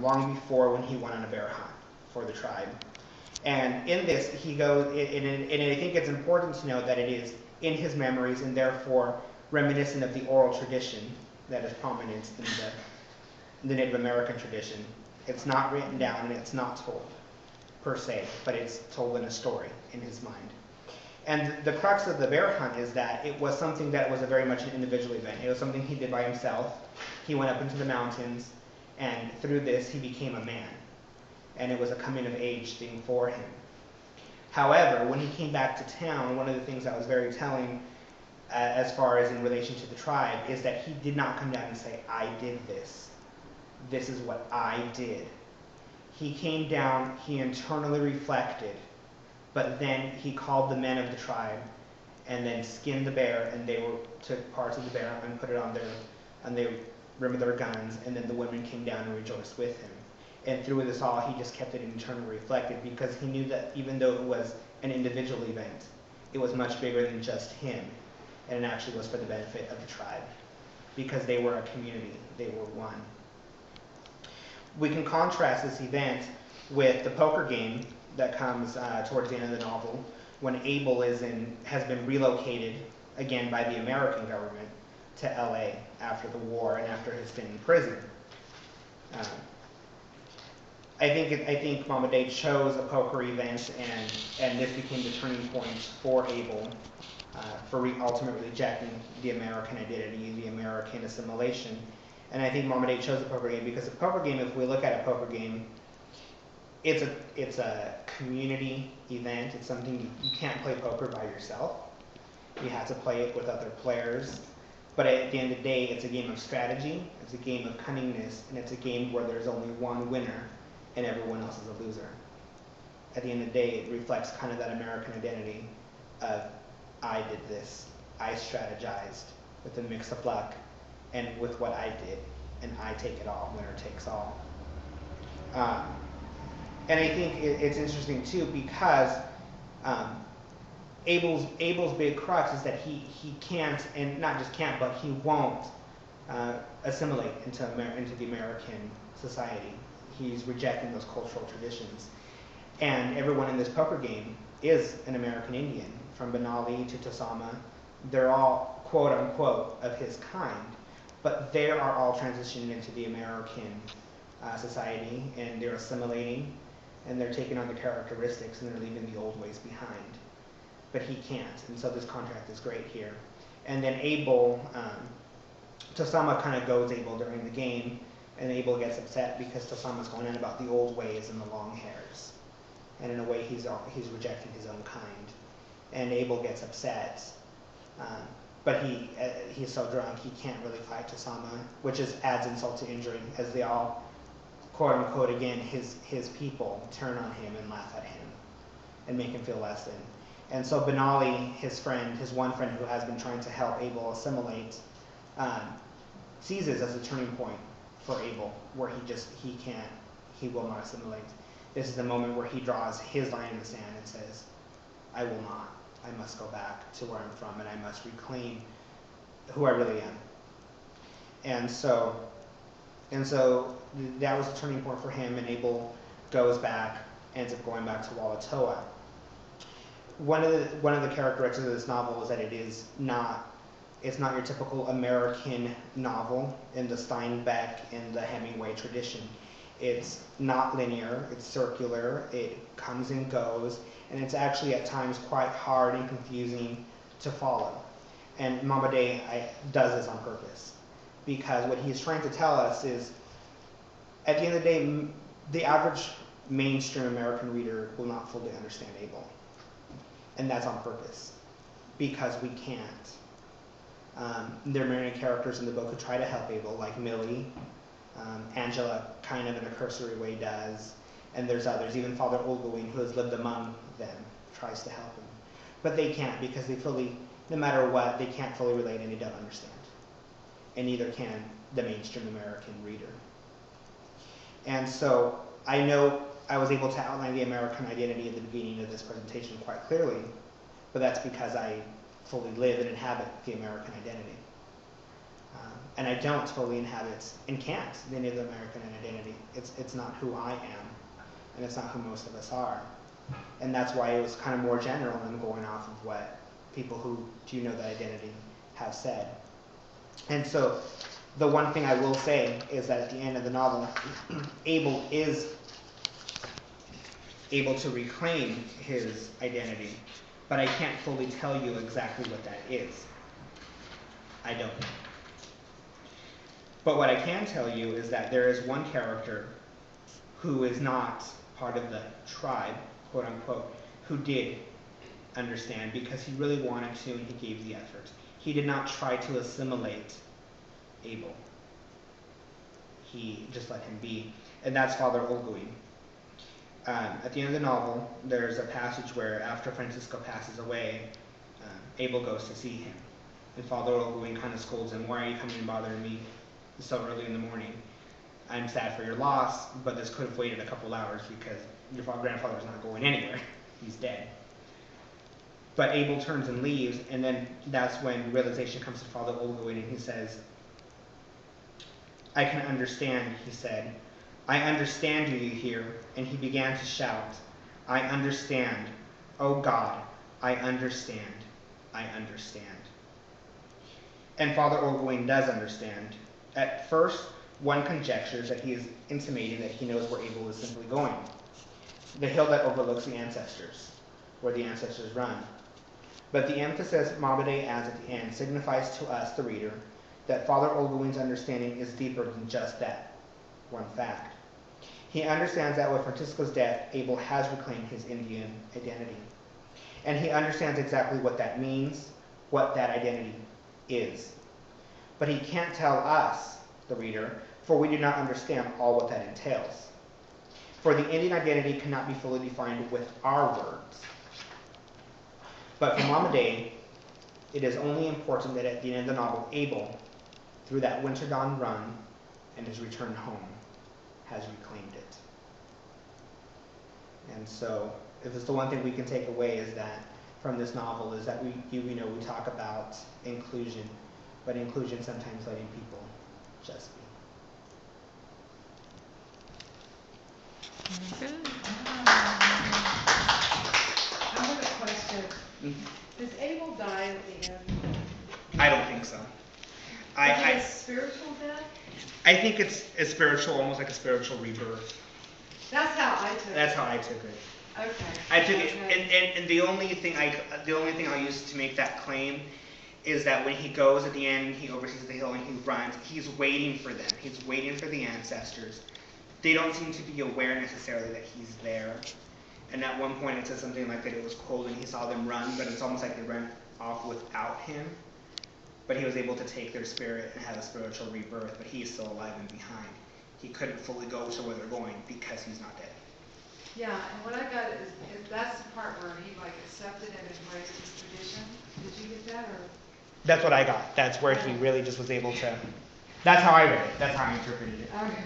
long before when he went on a bear hunt for the tribe. And in this, he goes, and I think it's important to note that it is in his memories and therefore reminiscent of the oral tradition that is prominent in the Native American tradition. It's not written down and it's not told per se, but it's told in a story in his mind. And the crux of the bear hunt is that it was something that was a very much an individual event. It was something he did by himself. He went up into the mountains, and through this he became a man. And it was a coming of age thing for him. However, when he came back to town, one of the things that was very telling as far as in relation to the tribe is that he did not come down and say, I did this. This is what I did. He came down, he internally reflected, but then he called the men of the tribe and then skinned the bear, and they took parts of the bear and put it on they remember their guns, and then the women came down and rejoiced with him. And through this all, he just kept it internally reflected because he knew that even though it was an individual event, it was much bigger than just him, and it actually was for the benefit of the tribe because they were a community, they were one. We can contrast this event with the poker game that comes towards the end of the novel when Abel has been relocated again by the American government to LA after the war and after his stint in prison. I think Momaday chose a poker event, and this became the turning point for Abel for ultimately rejecting the American identity, the American assimilation. And I think Momaday chose the poker game because the poker game, if we look at a poker game, it's a community event. It's something you can't play poker by yourself. You have to play it with other players. But at the end of the day, it's a game of strategy, it's a game of cunningness, and it's a game where there's only one winner and everyone else is a loser. At the end of the day, it reflects kind of that American identity of I did this, I strategized with a mix of luck and with what I did, and I take it all, winner takes all. And I think it's interesting too because Abel's big crux is that he can't, and not just can't, but he won't assimilate into the American society. He's rejecting those cultural traditions. And everyone in this poker game is an American Indian, from Benali to Tosama. They're all quote unquote of his kind, but they are all transitioning into the American society, and they're assimilating, and they're taking on the characteristics, and they're leaving the old ways behind. But he can't, and so this contract is great here. And then Abel, Tosama kind of goes Abel during the game, and Abel gets upset because Tosama's going on about the old ways and the long hairs. And in a way, he's rejecting his own kind. And Abel gets upset, but he's so drunk he can't really fight Tosama, which just adds insult to injury as they all, quote unquote, again, his people turn on him and laugh at him and make him feel less than. And so Benali, his one friend who has been trying to help Abel assimilate, sees this as a turning point for Abel, where he will not assimilate. This is the moment where he draws his line in the sand and says, I will not. I must go back to where I'm from, and I must reclaim who I really am. And so that was a turning point for him, and Abel goes back, ends up going back to Walatoa. One of the characteristics of this novel is that it's not your typical American novel in the Steinbeck and the Hemingway tradition. It's not linear, it's circular, it comes and goes, and it's actually at times quite hard and confusing to follow. And Momaday does this on purpose, because what he's trying to tell us is, at the end of the day, the average mainstream American reader will not fully understand Abel. And that's on purpose, because we can't. There are many characters in the book who try to help Abel, like Millie. Angela, kind of in a cursory way, does. And there's others, even Father Olguin, who has lived among them, tries to help him. But they can't, because no matter what, they can't fully relate and they don't understand. And neither can the mainstream American reader. And so I know I was able to outline the American identity at the beginning of this presentation quite clearly, but that's because I fully live and inhabit the American identity. And I don't fully inhabit and can't the Native American identity. It's not who I am, and it's not who most of us are. And that's why it was kind of more general than going off of what people who do know that identity have said. And so the one thing I will say is that at the end of the novel, Abel is able to reclaim his identity, but I can't fully tell you exactly what that is. I don't know. But what I can tell you is that there is one character who is not part of the tribe, quote unquote, who did understand because he really wanted to and he gave the effort. He did not try to assimilate Abel. He just let him be. And that's Father Ogui. At the end of the novel, there's a passage where after Francisco passes away, Abel goes to see him. And Father Ogui kind of scolds him, "Why are you coming and bothering me so early in the morning? I'm sad for your loss, but this could have waited a couple hours because your grandfather's not going anywhere. He's dead." But Abel turns and leaves, and then that's when realization comes to Father Ogui, and he says, "I can understand," he said. "I understand you here." And he began to shout, "I understand. Oh God, I understand. I understand." And Father Ogui does understand. At first, one conjectures that he is intimating that he knows where Abel is simply going. The hill that overlooks the ancestors, where the ancestors run. But the emphasis Momaday adds at the end signifies to us, the reader, that Father Oguin's understanding is deeper than just that one fact. He understands that with Francisco's death, Abel has reclaimed his Indian identity. And he understands exactly what that means, what that identity is. But he can't tell us, the reader, for we do not understand all what that entails. For the Indian identity cannot be fully defined with our words. But for Momaday, it is only important that at the end of the novel, Abel, through that winter dawn run and his return home, has reclaimed it. And so, if it's the one thing we can take away is that from this novel is that we talk about inclusion, but inclusion sometimes letting people just be. Good. I have a question. Does Abel die at the end? I don't think so. Is it a spiritual death? I think it's a spiritual, almost like a spiritual rebirth. That's how I took it. That's how I took it. Okay. I took it, Okay. and the only thing I'll use to make that claim is that when he goes at the end, he oversees the hill and he runs. He's waiting for them. He's waiting for the ancestors. They don't seem to be aware necessarily that he's there. And at one point, it says something like that it was cold and he saw them run, but it's almost like they ran off without him. But he was able to take their spirit and have a spiritual rebirth, but he's still alive and behind. He couldn't fully go to where they're going because he's not dead. Yeah, and what I got is that's the part where he like accepted and embraced his tradition. Did you get that or? That's what I got. That's where he really just was able to. That's how I read it. That's how I interpreted it. Okay.